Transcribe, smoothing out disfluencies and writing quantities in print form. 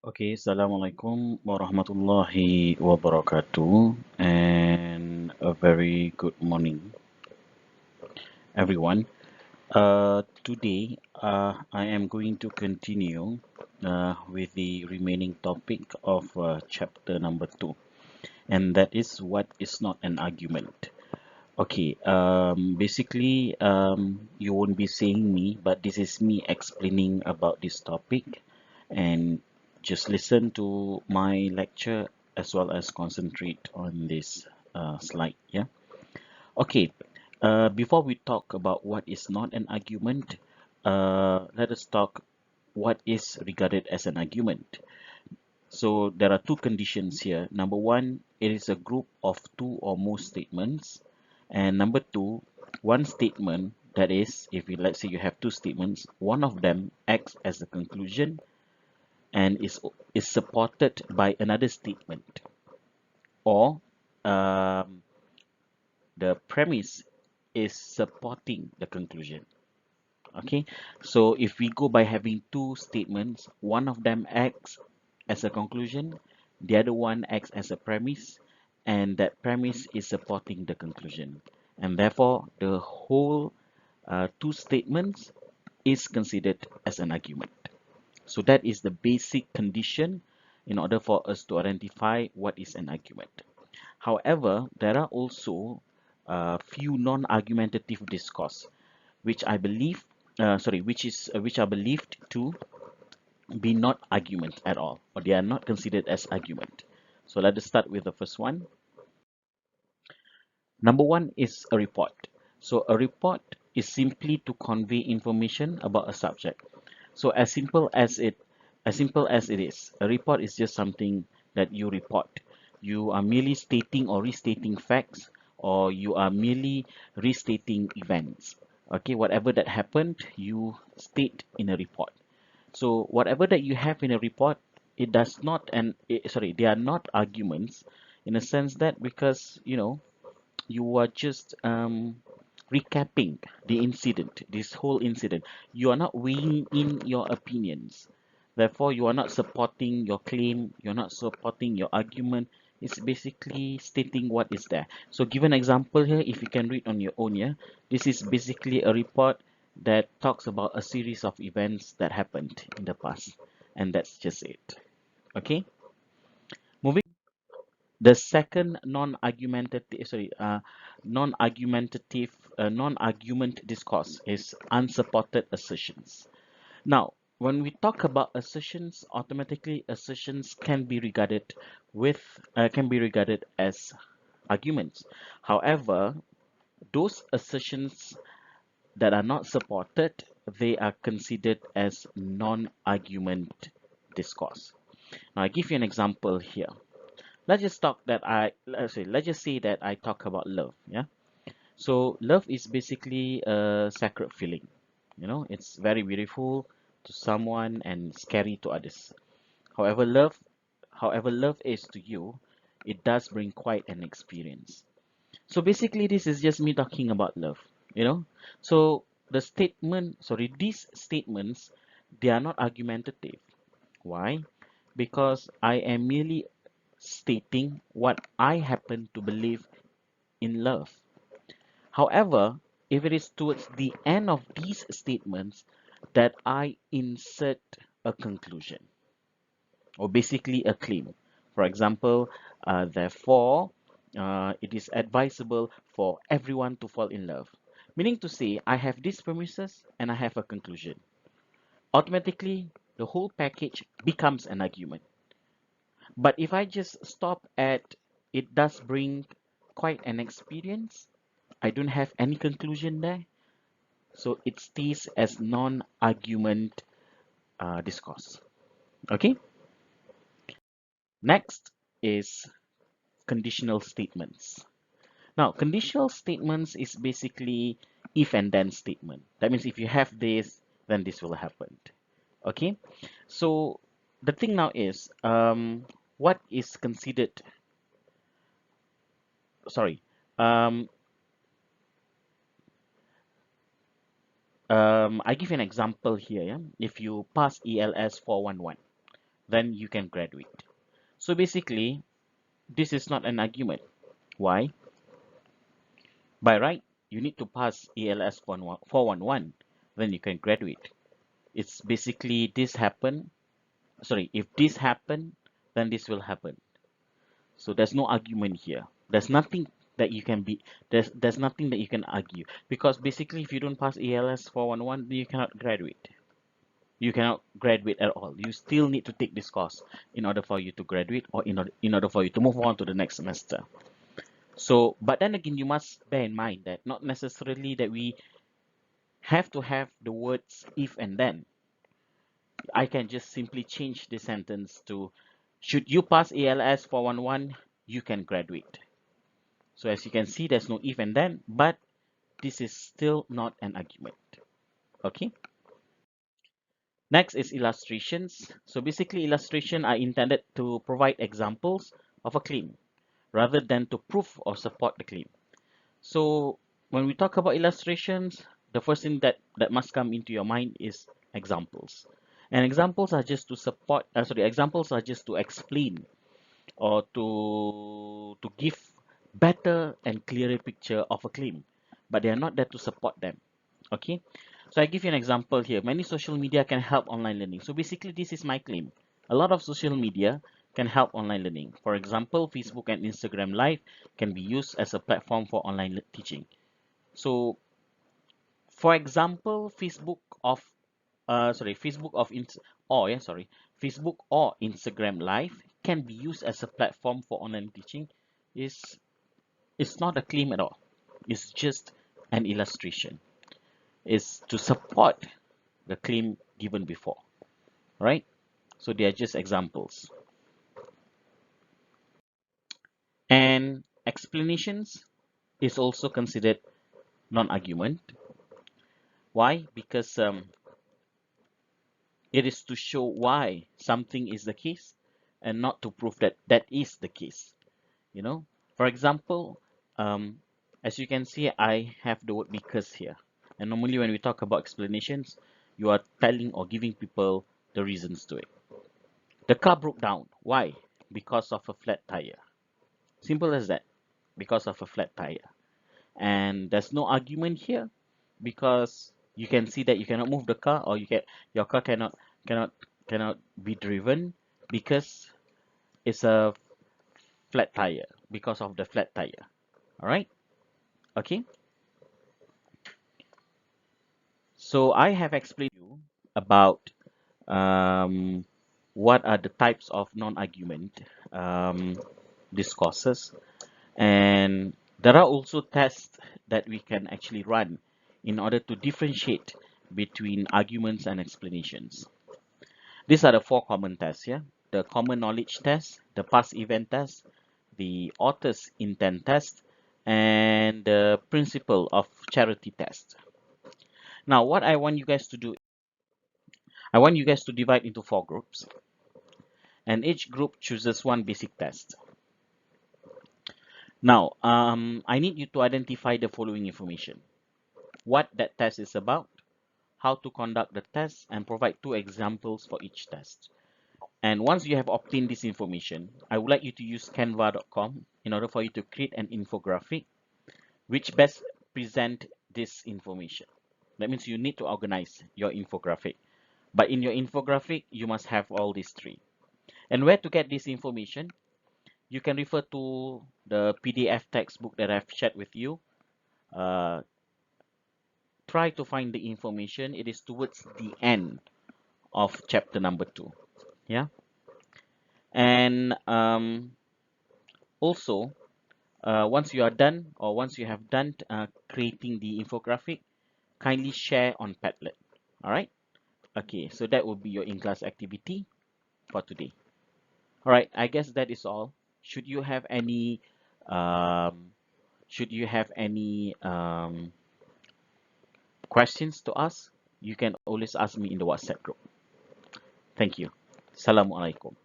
Okay, Assalamualaikum warahmatullahi wabarakatuh, and a very good morning, everyone. Today, I am going to continue with the remaining topic of chapter number 2, and that is what is not an argument. Okay, basically, you won't be seeing me, but this is me explaining about this topic, and just listen to my lecture as well as concentrate on this slide. Yeah. Okay. Before we talk about what is not an argument, let us talk what is regarded as an argument. So there are two conditions here. Number one, it is a group of two or more statements. And number two, one statement, that is, if you, let's say you have two statements, one of them acts as a conclusion and is supported by another statement, or um, the premise is supporting the conclusion. Okay, so if we go by having two statements, one of them acts as a conclusion, the other one acts as a premise, and that premise is supporting the conclusion. And therefore, the whole two statements is considered as an argument. So that is the basic condition in order for us to identify what is an argument. However, there are also a few non-argumentative discourse, which I believe, which are believed to be not argument at all, or they are not considered as argument. So let us start with the first one. Number one is a report. So a report is simply to convey information about a subject. So as simple as it is, a report is just something that you report. You are merely stating or restating facts, or you are merely restating events. Okay, whatever that happened, you state in a report. So whatever that you have in a report, it does not, they are not arguments in a sense that, because you are just recapping the incident, this whole incident. You are not weighing in your opinions. Therefore, you are not supporting your claim, you're not supporting your argument. It's basically stating what is there. So give an example here, if you can read on your own. Yeah, this is basically a report that talks about a series of events that happened in the past, and that's just it. Okay, moving. The second non-argument discourse is unsupported assertions. Now, when we talk about assertions, automatically assertions can be regarded as arguments. However, those assertions that are not supported, they are considered as non-argument discourse. Now, I give you an example here. Let's just say that I talk about love. Yeah. So love is basically a sacred feeling. It's very beautiful to someone and scary to others. However, love is to you, it does bring quite an experience. So basically, this is just me talking about love. You know. So these statements, they are not argumentative. Why? Because I am merely stating what I happen to believe in love. However, if it is towards the end of these statements that I insert a conclusion, or basically a claim. For example, therefore, it is advisable for everyone to fall in love. Meaning to say, I have these premises and I have a conclusion. Automatically, the whole package becomes an argument. But if I just stop at it does bring quite an experience, I don't have any conclusion there. So it stays as non-argument discourse. Okay. Next is conditional statements. Now, conditional statements is basically if and then statement. That means if you have this, then this will happen. Okay. So the thing now is, what is considered, sorry, um, I give you an example here. Yeah? If you pass ELS 411, then you can graduate. So basically, this is not an argument. Why? By right, you need to pass ALS 411, then you can graduate. It's basically this happen, sorry, if this happen, then this will happen. So there's no argument here. There's nothing that you can be, there's nothing that you can argue. Because basically if you don't pass ALS 411, you cannot graduate. You cannot graduate at all. You still need to take this course in order for you to graduate, or in order for you to move on to the next semester. So, but then again, you must bear in mind that not necessarily that we have to have the words if and then. I can just simply change the sentence to, should you pass ALS 411, you can graduate. So as you can see, there's no if and then, but this is still not an argument. Okay. Next is illustrations. So basically, illustration are intended to provide examples of a claim rather than to prove or support the claim. So when we talk about illustrations, the first thing that must come into your mind is examples. And examples are just to support, examples are just to explain or to give better and clearer picture of a claim, but they are not there to support them. Okay, so I give you an example here. Many social media can help online learning. So basically, this is my claim. A lot of social media can help online learning. For example, Facebook and Instagram Live can be used as a platform for online teaching. So for example, Facebook of ins or yeah, sorry, Facebook or Instagram Live can be used as a platform for online teaching. Is It's not a claim at all. It's just an illustration. It's to support the claim given before, right? So they are just examples. And explanations is also considered non-argument. Why? Because it is to show why something is the case and not to prove that that is the case. You know, for example, um, as you can see, I have the word because here. And normally when we talk about explanations, you are telling or giving people the reasons to it. The car broke down. Why? Because of a flat tire. Simple as that. Because of a flat tire. And there's no argument here because you can see that you cannot move the car, or your car cannot cannot be driven because it's a flat tire, because of the flat tire. All right. Okay. So I have explained to you about um, what are the types of non-argument um, discourses. And there are also tests that we can actually run in order to differentiate between arguments and explanations. These are the four common tests here: the common knowledge test, the past event test, the author's intent test, and the principle of charity test. Now, what I want you guys to do, I want you guys to divide into four groups, and each group chooses one basic test. Now, I need you to identify the following information: what that test is about, how to conduct the test, and provide two examples for each test. And once you have obtained this information, I would like you to use canva.com in order for you to create an infographic which best present this information. That means you need to organize your infographic. But in your infographic, you must have all these three. And where to get this information? You can refer to the PDF textbook that I've shared with you. Uh, Try to find the information. It is towards the end of chapter number 2. Yeah. And also, once you are done, or once you have done creating the infographic, kindly share on Padlet. All right. Okay. So that will be your in-class activity for today. All right. I guess that is all. Should you have any um, should you have any questions to ask, you can always ask me in the WhatsApp group. Thank you. Assalamualaikum.